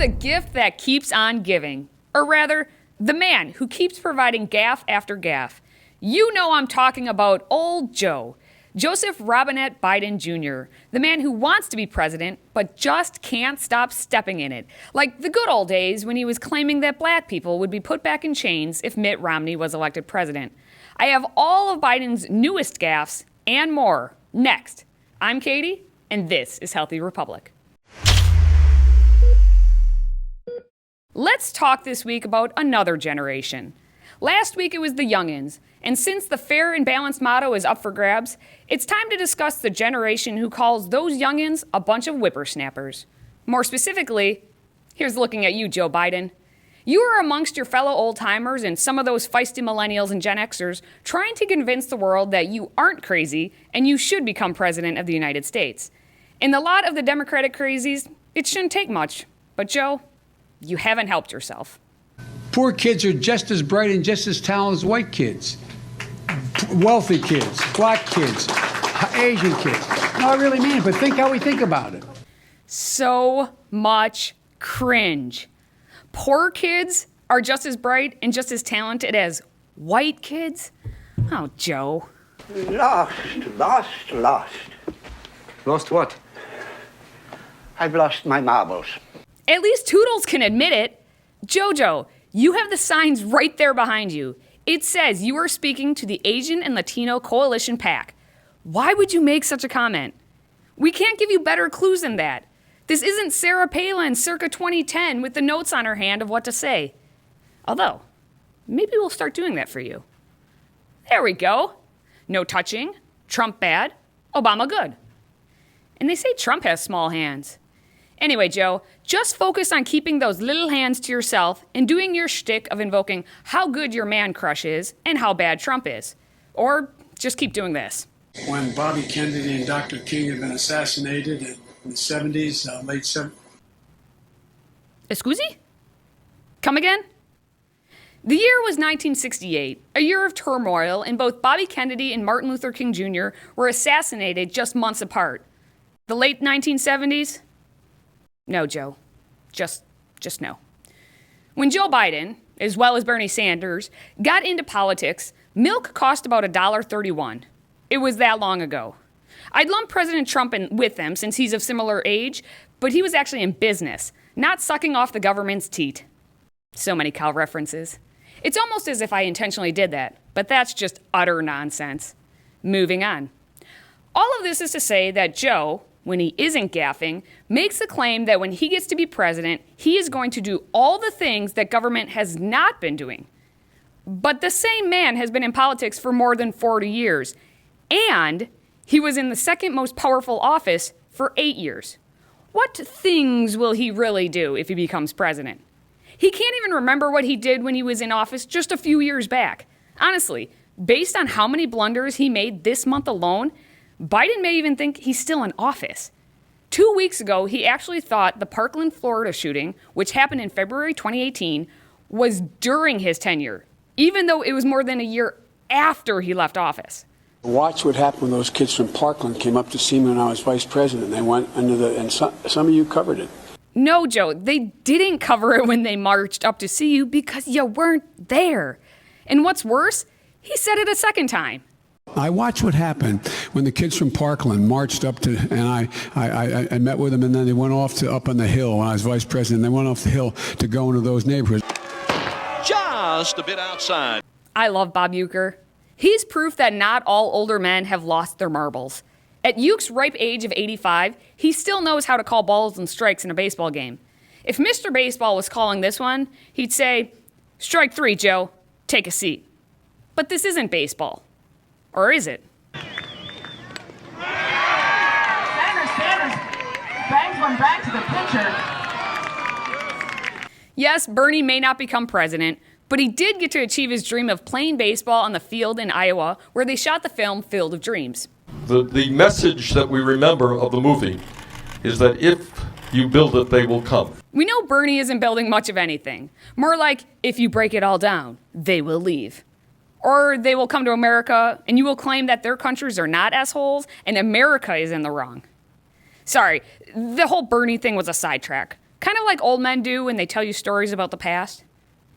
the gift that keeps on giving. Or rather, the man who keeps providing gaffe after gaffe. You know I'm talking about old Joe. Joseph Robinette Biden Jr., the man who wants to be president, but just can't stop stepping in it. Like the good old days when he was claiming that black people would be put back in chains if Mitt Romney was elected president. I have all of Biden's newest gaffes and more next. I'm Katie, and this is Healthy Republic. Let's talk this week about another generation. Last week it was the youngins, and since the fair and balanced motto is up for grabs, it's time to discuss the generation who calls those youngins a bunch of whippersnappers. More specifically, here's looking at you, Joe Biden. You are amongst your fellow old-timers and some of those feisty millennials and Gen Xers trying to convince the world that you aren't crazy and you should become president of the United States. In the lot of the Democratic crazies, it shouldn't take much. But Joe, you haven't helped yourself. Poor kids are just as bright and just as talented as white kids. Wealthy kids, black kids, Asian kids. No, I really mean it, but think how we think about it. So much cringe. Poor kids are just as bright and just as talented as white kids? Oh, Joe. Lost. Lost what? I've lost my marbles. At least Toodles can admit it. Jojo, you have the signs right there behind you. It says you are speaking to the Asian and Latino Coalition PAC. Why would you make such a comment? We can't give you better clues than that. This isn't Sarah Palin circa 2010 with the notes on her hand of what to say. Although, maybe we'll start doing that for you. There we go. No touching, Trump bad, Obama good. And they say Trump has small hands. Anyway, Joe, just focus on keeping those little hands to yourself and doing your shtick of invoking how good your man crush is and how bad Trump is. Or just keep doing this. When Bobby Kennedy and Dr. King had been assassinated in the 70s, late 70s. Excuse? Come again? The year was 1968, a year of turmoil, and both Bobby Kennedy and Martin Luther King Jr. were assassinated just months apart. The late 1970s? No, Joe. Just no. When Joe Biden, as well as Bernie Sanders, got into politics, milk cost about $1.31. It was that long ago. I'd lump President Trump in with them since he's of similar age, but he was actually in business, not sucking off the government's teat. So many Cal references. It's almost as if I intentionally did that, but that's just utter nonsense. Moving on. All of this is to say that Joe, when he isn't gaffing, makes the claim that when he gets to be president, he is going to do all the things that government has not been doing. But the same man has been in politics for more than 40 years, and he was in the second most powerful office for 8 years. What things will he really do if he becomes president? He can't even remember what he did when he was in office just a few years back. Honestly, based on how many blunders he made this month alone, Biden may even think he's still in office. 2 weeks ago, he actually thought the Parkland, Florida shooting, which happened in February 2018, was during his tenure, even though it was more than a year after he left office. Watch what happened when those kids from Parkland came up to see me when I was vice president. They went and some of you covered it. No, Joe, they didn't cover it when they marched up to see you because you weren't there. And what's worse, he said it a second time. I watched what happened when the kids from Parkland marched up to, and I met with them, and then they went off to up on the hill when I was vice president. They went off the hill to go into those neighborhoods. Just a bit outside. I love Bob Uecker. He's proof that not all older men have lost their marbles. At Uke's ripe age of 85, he still knows how to call balls and strikes in a baseball game. If Mr. Baseball was calling this one, he'd say, "Strike 3, Joe. Take a seat." But this isn't baseball. Or is it? Sanders bangs one back to the pitcher. Yes, Bernie may not become president, but he did get to achieve his dream of playing baseball on the field in Iowa, where they shot the film Field of Dreams. The message that we remember of the movie is that if you build it, they will come. We know Bernie isn't building much of anything. More like, if you break it all down, they will leave. Or they will come to America, and you will claim that their countries are not assholes, and America is in the wrong. Sorry, the whole Bernie thing was a sidetrack. Kind of like old men do when they tell you stories about the past.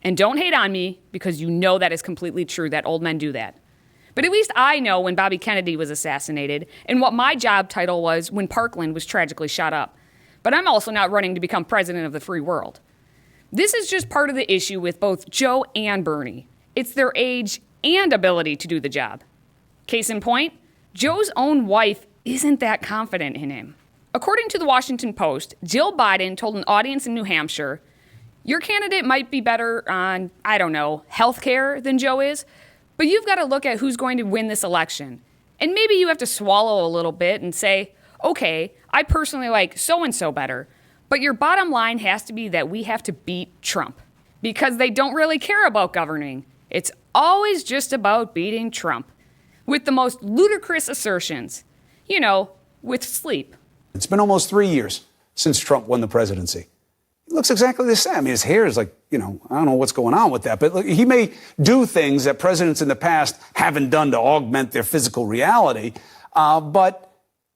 And don't hate on me, because you know that is completely true, that old men do that. But at least I know when Bobby Kennedy was assassinated and what my job title was when Parkland was tragically shot up. But I'm also not running to become president of the free world. This is just part of the issue with both Joe and Bernie. It's their age and ability to do the job. Case in point, Joe's own wife isn't that confident in him. According to the Washington Post, Jill Biden told an audience in New Hampshire, "Your candidate might be better on, I don't know, healthcare than Joe is, but you've got to look at who's going to win this election. And maybe you have to swallow a little bit and say, okay, I personally like so-and-so better, but your bottom line has to be that we have to beat Trump. Because they don't really care about governing. It's always just about beating Trump. With the most ludicrous assertions. You know, with sleep." It's been almost 3 years since Trump won the presidency. He looks exactly the same. I mean, his hair is like, I don't know what's going on with that, but look, he may do things that presidents in the past haven't done to augment their physical reality, but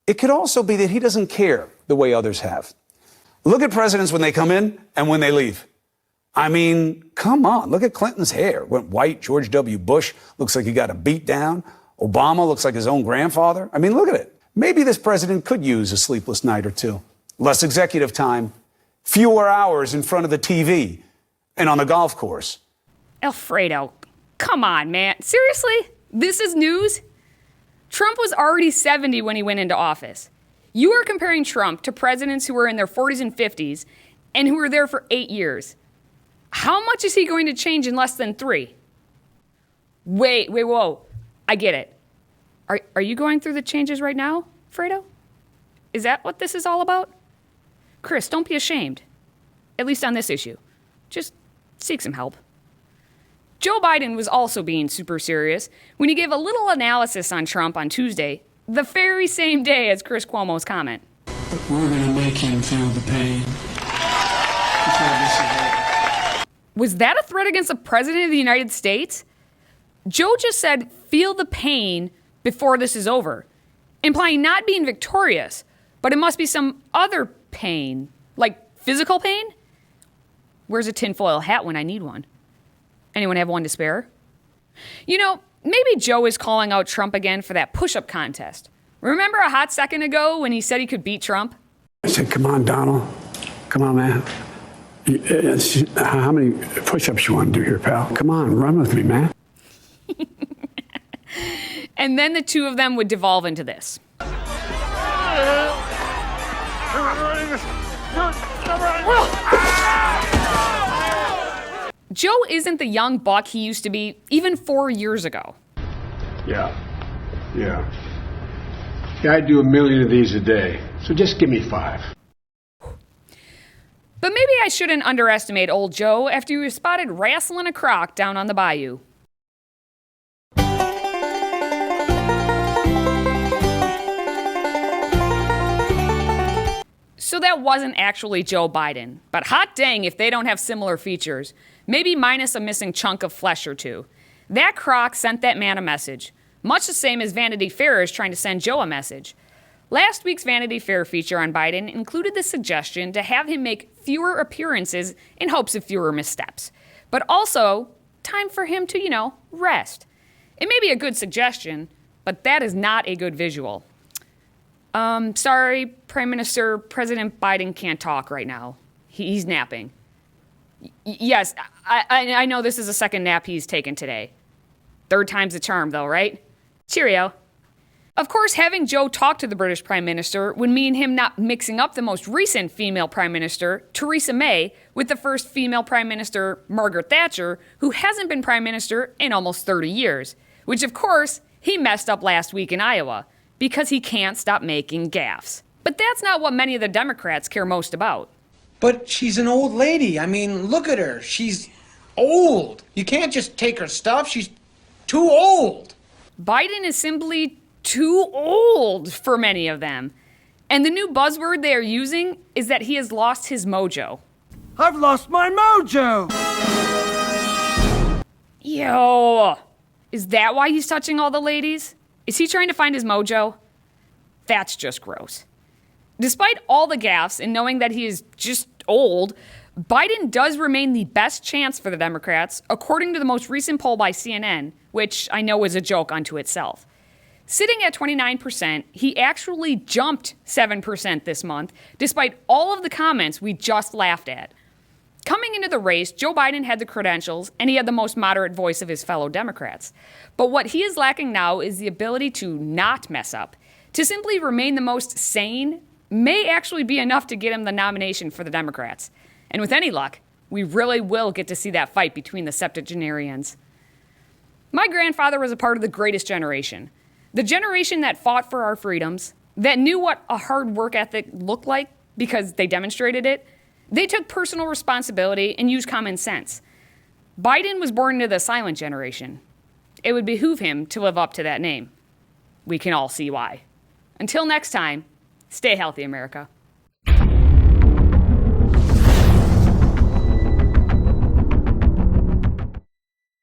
it could also be that he doesn't care the way others have. Look at presidents when they come in and when they leave. I mean, come on. Look at Clinton's hair. Went white. George W. Bush looks like he got a beat down. Obama looks like his own grandfather. I mean, look at it. Maybe this president could use a sleepless night or two. Less executive time, fewer hours in front of the TV and on the golf course. Alfredo, come on, man. Seriously? This is news? Trump was already 70 when he went into office. You are comparing Trump to presidents who were in their 40s and 50s and who were there for 8 years. How much is he going to change in less than 3? Wait, whoa. I get it. Are you going through the changes right now, Fredo? Is that what this is all about? Chris, don't be ashamed. At least on this issue. Just seek some help. Joe Biden was also being super serious when he gave a little analysis on Trump on Tuesday, the very same day as Chris Cuomo's comment. We're going to make him feel the pain. Was that a threat against the President of the United States? Joe just said, feel the pain before this is over, implying not being victorious, but it must be some other pain, like physical pain? Where's a tinfoil hat when I need one? Anyone have one to spare? You know, maybe Joe is calling out Trump again for that push-up contest. Remember a hot second ago when he said he could beat Trump? I said, come on, Donald. Come on, man. How many push-ups you want to do here, pal? Come on, run with me, man. And then the two of them would devolve into this. Joe isn't the young buck he used to be even 4 years ago. Yeah, I do 1 million of these a day, so just give me 5. But maybe I shouldn't underestimate old Joe after he was spotted wrestling a croc down on the bayou. So that wasn't actually Joe Biden, but hot dang if they don't have similar features, maybe minus a missing chunk of flesh or two. That croc sent that man a message, much the same as Vanity Fair is trying to send Joe a message. Last week's Vanity Fair feature on Biden included the suggestion to have him make fewer appearances in hopes of fewer missteps, but also time for him to, rest. It may be a good suggestion, but that is not a good visual. Sorry, Prime Minister, President Biden can't talk right now. He's napping. Yes, I know this is the second nap he's taken today. Third time's the charm, though, right? Cheerio. Of course, having Joe talk to the British Prime Minister would mean him not mixing up the most recent female Prime Minister, Theresa May, with the first female Prime Minister, Margaret Thatcher, who hasn't been Prime Minister in almost 30 years. Which, of course, he messed up last week in Iowa, because he can't stop making gaffes. But that's not what many of the Democrats care most about. But she's an old lady. I mean, look at her. She's old. You can't just take her stuff. She's too old. Biden is simply too old for many of them. And the new buzzword they are using is that he has lost his mojo. I've lost my mojo! Yo, is that why he's touching all the ladies? Is he trying to find his mojo? That's just gross. Despite all the gaffes and knowing that he is just old, Biden does remain the best chance for the Democrats, according to the most recent poll by CNN, which I know is a joke unto itself. Sitting at 29%, he actually jumped 7% this month, despite all of the comments we just laughed at. Coming into the race, Joe Biden had the credentials, and he had the most moderate voice of his fellow Democrats. But what he is lacking now is the ability to not mess up. To simply remain the most sane may actually be enough to get him the nomination for the Democrats. And with any luck, we really will get to see that fight between the septuagenarians. My grandfather was a part of the greatest generation. The generation that fought for our freedoms, that knew what a hard work ethic looked like because they demonstrated it. They took personal responsibility and used common sense. Biden was born into the silent generation. It would behoove him to live up to that name. We can all see why. Until next time, stay healthy, America.